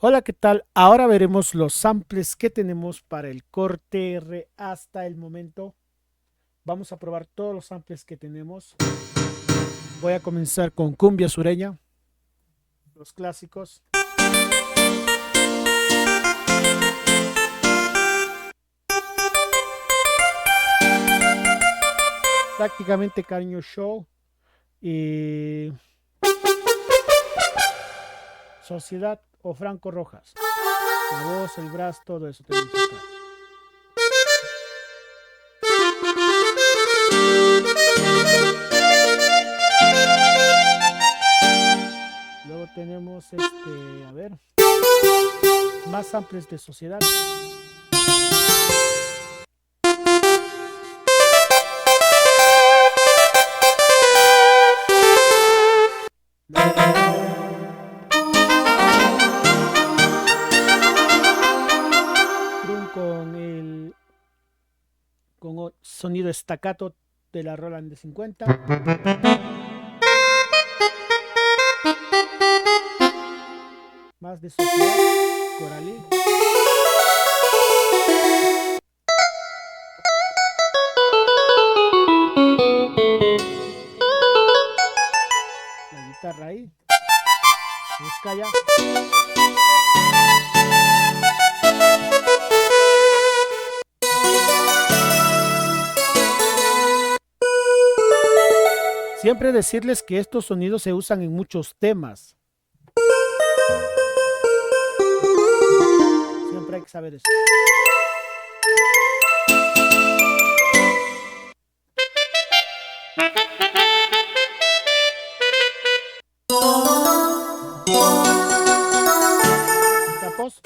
Hola, ¿qué tal? Ahora veremos los samples que tenemos para el corte R hasta el momento. Vamos a probar todos los samples que tenemos. Voy a comenzar con cumbia sureña, los clásicos. Prácticamente Cariño Show y Sociedad o Franco Rojas. La voz, el brazo, todo eso tenemos acá. Luego tenemos a ver, más samples de Sociedad. Con el con sonido staccato de la Roland de 50. Más de Sociedad, Coralí. La guitarra ahí. Vizcaya. Siempre decirles que estos sonidos se usan en muchos temas. Siempre hay que saber eso. Capos.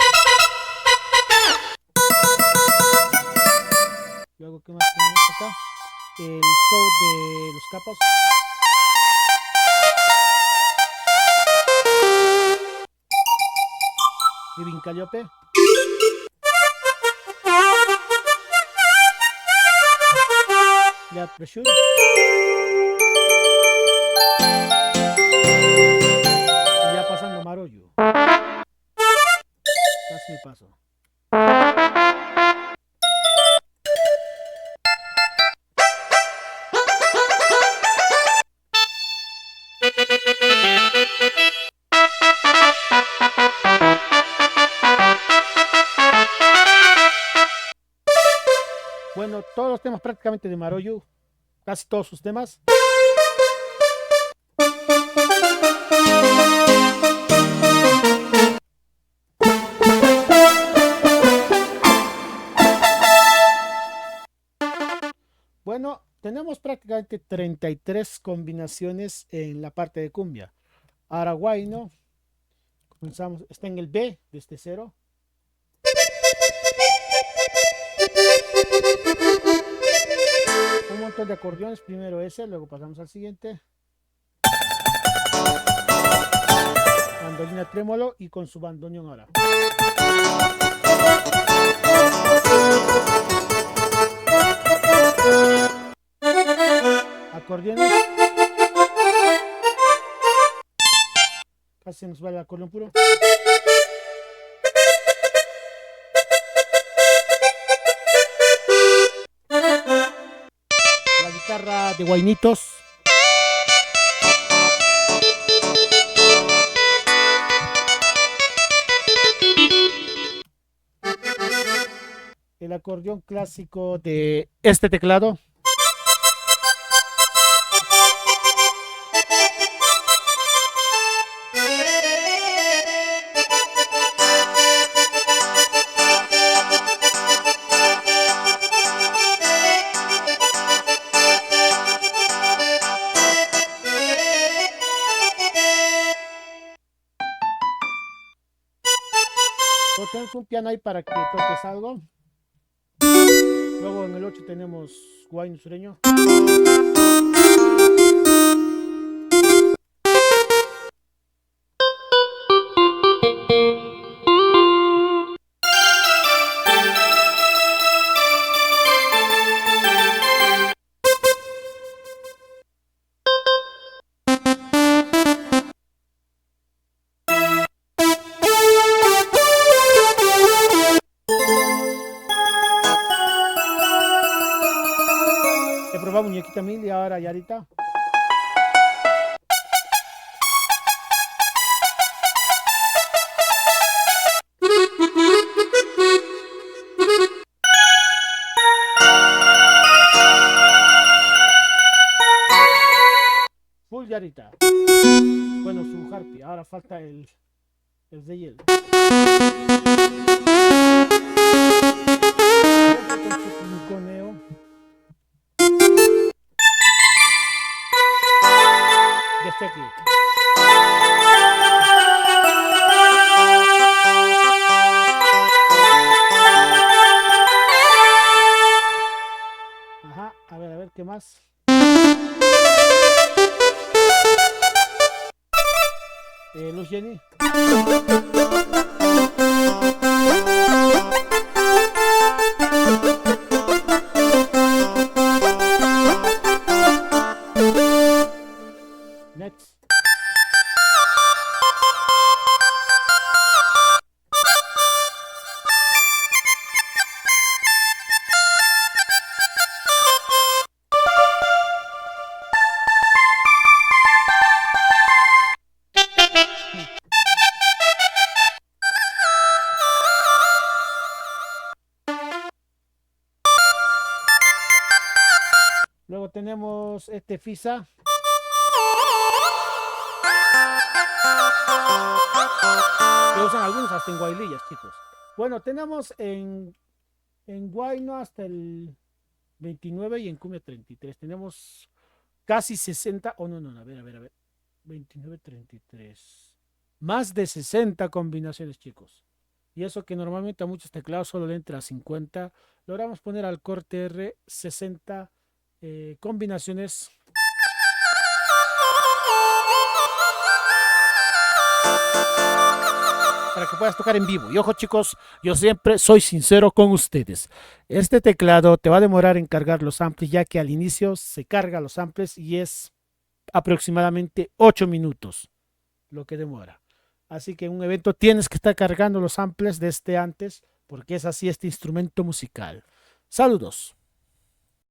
Luego, ¿qué más tenemos acá? El show de los capos. Living Calliope. Lead Pressure. Y ya pasando Marollo. Casi me paso. Bueno, todos los temas prácticamente de Marollo, casi todos sus temas. Bueno, tenemos prácticamente 33 combinaciones en la parte de cumbia. Araguay, ¿no? Comenzamos, está en el B desde cero. Un montón de acordeones, primero ese, luego pasamos al siguiente. Bandolina trémolo y con su bandoneón ahora. Acordeones. Casi nos va el acordeón puro. La guitarra de Guainitos. El acordeón clásico de este teclado. Tenemos un piano ahí para que toques algo. Luego en el 8 tenemos guayno sureño. Camille y ahora Yarita. Full Yarita. Bueno, su harpy. Ahora falta el de hielo. Con su fluconeo. Desde aquí. Ajá, a ver, ¿qué más? Luz Jenny. Next. Luego tenemos este FISA. Que usan algunos hasta en guaylillas, chicos. Bueno, tenemos en guayno hasta el 29 y en cumbia 33. Tenemos casi 60. Oh, no, a ver. 29, 33. Más de 60 combinaciones, chicos. Y eso que normalmente a muchos teclados solo le entra a 50. Logramos poner al corte R 60 combinaciones. Para que puedas tocar en vivo. Y ojo, chicos, yo siempre soy sincero con ustedes. Este teclado te va a demorar en cargar los samples, ya que al inicio se carga los samples y es aproximadamente 8 minutos lo que demora. Así que en un evento tienes que estar cargando los samples desde antes, porque es así este instrumento musical. Saludos.